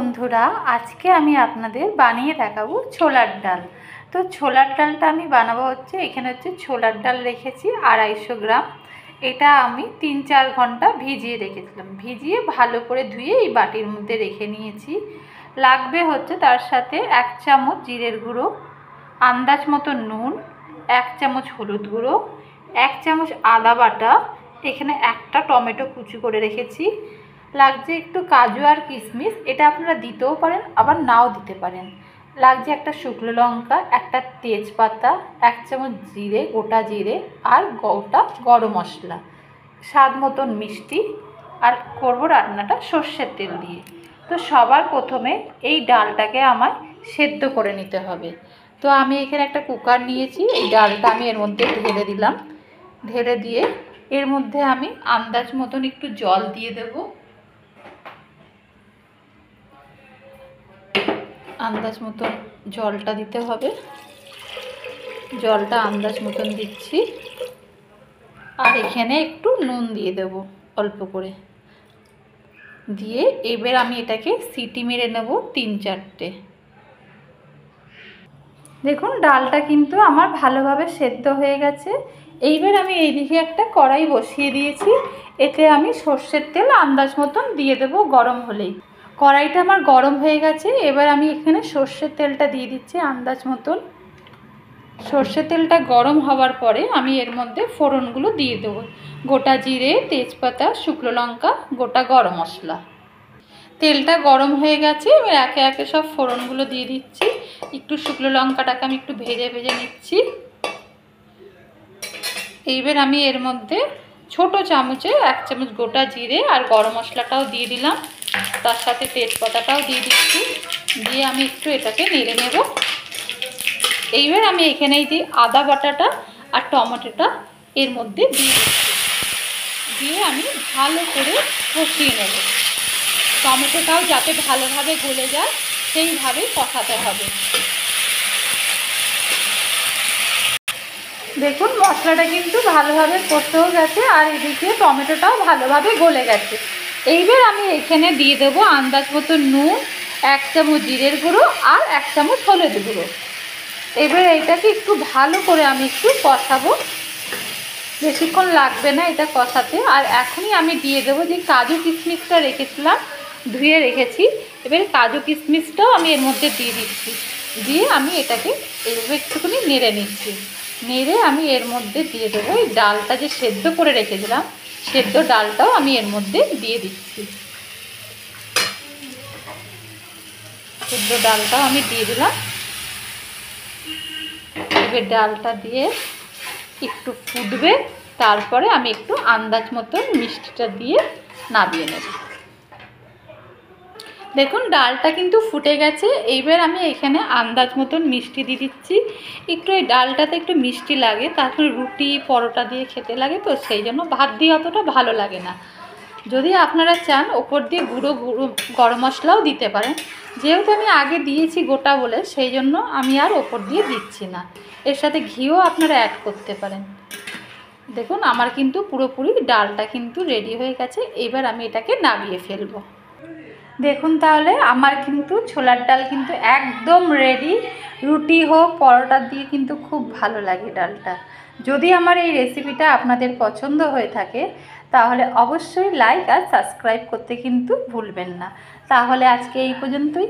বন্ধুরা, আজকে আমি আপনাদের বানিয়ে দেখাবো ছোলার ডাল। তো ছোলার ডালটা আমি বানাবো এখানে ছোলার ডাল রেখেছি 250 গ্রাম। এটা আমি 3-4 ঘন্টা ভিজিয়ে রেখেছিলাম। ভিজিয়ে ভালো করে ধুয়ে এই বাটির মধ্যে রেখে নিয়েছি। লাগবে তার সাথে 1 চামচ জিরের গুঁড়ো, আন্দাজ মতো নুন, 1 চামচ হলুদ গুঁড়ো, 1 চামচ আদা বাটা, এখানে একটা টমেটো কুচি করে রেখেছি। লাগছে একটু কাজু আর কিশমিশ, এটা আপনারা দিতেও পারেন আবার নাও দিতে পারেন। লাগছে একটা শুকনো লঙ্কা, একটা তেজপাতা, 1 চামচ জিরে, গোটা জিরে আর গোটা গরম মশলা, স্বাদ মতন মিষ্টি। আর করব রান্নাটা সর্ষের তেল দিয়ে। তো সবার প্রথমে এই ডালটাকে আমায় সেদ্ধ করে নিতে হবে। তো আমি এখানে একটা কুকার নিয়েছি, এই ডালটা আমি এর মধ্যে ঢেলে দিলাম। ঢেলে দিয়ে এর মধ্যে আমি আন্দাজ মতন একটু জল দিয়ে দেব। আন্দাজ মতন জলটা দিতে হবে। জলটা আন্দাজ মতন দিচ্ছি। আর এখানে একটু নুন দিয়ে দেব অল্প করে। দিয়ে এবার আমি এটাকে সিটি মেরে নেব 3-4টে। দেখুন ডালটা কিন্তু আমার ভালোভাবে সেদ্ধ হয়ে গেছে। এইবার আমি এইদিকে একটা কড়াই বসিয়ে দিয়েছি। এতে আমি সর্ষের তেল আন্দাজ মতন দিয়ে দেব গরম হলেই। কড়াইটা আমার গরম হয়ে গেছে। এবার আমি এখানে সর্ষের তেলটা দিয়ে দিচ্ছি আন্দাজ মতন। সর্ষের তেলটা গরম হওয়ার পরে আমি এর মধ্যে ফোড়নগুলো দিয়ে দেবো। গোটা জিরে, তেজপাতা, শুকনো লঙ্কা, গোটা গরম মশলা। তেলটা গরম হয়ে গেছে। এবার একে একে সব ফোড়নগুলো দিয়ে দিচ্ছি। একটু শুকনো লঙ্কাটাকে আমি একটু ভেজে ভেজে নিচ্ছি। এইবার আমি এর মধ্যে ছোট চামচে 1 চামচ গোটা জিরে আর গরম মশলাটাও দিয়ে দিলাম। তার সাথে তেজপাতাটাও দিয়ে দিচ্ছি। দিয়ে আমি একটু এটাকে নেড়ে নেব। এইবার আমি এখানে যে আদা বাটাটা আর টমেটোটা এর মধ্যে দিয়ে দিচ্ছি। দিয়ে আমি ভালো করে কষিয়ে নেব। টমেটোটাও যাতে ভালোভাবে গলে যায় সেইভাবেই কষাতে হবে। দেখুন মশলাটা কিন্তু ভালোভাবে কষেও গেছে আর এদিকে টমেটোটাও ভালোভাবে গলে গেছে। এইবার আমি এখানে দিয়ে দেবো আন্দাজ মতো নুন, 1 চামচ জিরের গুঁড়ো আর 1 চামচ হলুদ গুঁড়ো। এবার এইটাকে একটু ভালো করে আমি একটু কষাবো। বেশিক্ষণ লাগবে না এটা কষাতে। আর এখনই আমি দিয়ে দেবো যে কাজু কিশমিশটা রেখেছিলাম, ধুয়ে রেখেছি। এবার কাজু কিশমিশটাও আমি এর মধ্যে দিয়ে দিচ্ছি। দিয়ে আমি এটাকে এইভাবে একটুখানি নেড়ে নিচ্ছি। নেড়ে আমি এর মধ্যে দিয়ে দেবো এই ডালটা যে সেদ্ধ করে রেখেছিলাম, সেদ্ধ ডালটাও আমি এর মধ্যে দিয়ে দিচ্ছি। সেদ্ধ ডালটাও আমি দিয়ে দিলাম। এবার ডালটা দিয়ে একটু ফুটবে, তারপরে আমি একটু আন্দাজ মতো মিষ্টিটা দিয়ে নামিয়ে নেব। দেখুন ডালটা কিন্তু ফুটে গেছে। এইবার আমি এখানে আন্দাজ মতন মিষ্টি দিয়ে দিচ্ছি। একটু এই ডালটাতে একটু মিষ্টি লাগে, তারপরে রুটি পরোটা দিয়ে খেতে লাগে, তো সেই জন্য ভাত দিয়ে অতটা ভালো লাগে না। যদি আপনারা চান ওপর দিয়ে গুঁড়ো গরম মশলাও দিতে পারেন। যেহেতু আমি আগে দিয়েছি গোটা বলে, সেই জন্য আমি আর ওপর দিয়ে দিচ্ছি না। এর সাথে ঘিও আপনারা অ্যাড করতে পারেন। দেখুন আমার কিন্তু পুরোপুরি ডালটা কিন্তু রেডি হয়ে গেছে। এবার আমি এটাকে নামিয়ে ফেলবো। দেখুন তাহলে আমার কিন্তু ছোলার ডাল কিন্তু একদম রেডি। রুটি হোক পরোটা দিয়ে কিন্তু খুব ভালো লাগে ডালটা। যদি আমার এই রেসিপিটা আপনাদের পছন্দ হয়ে থাকে তাহলে অবশ্যই লাইক আর সাবস্ক্রাইব করতে কিন্তু ভুলবেন না। তাহলে আজকে এই পর্যন্তই।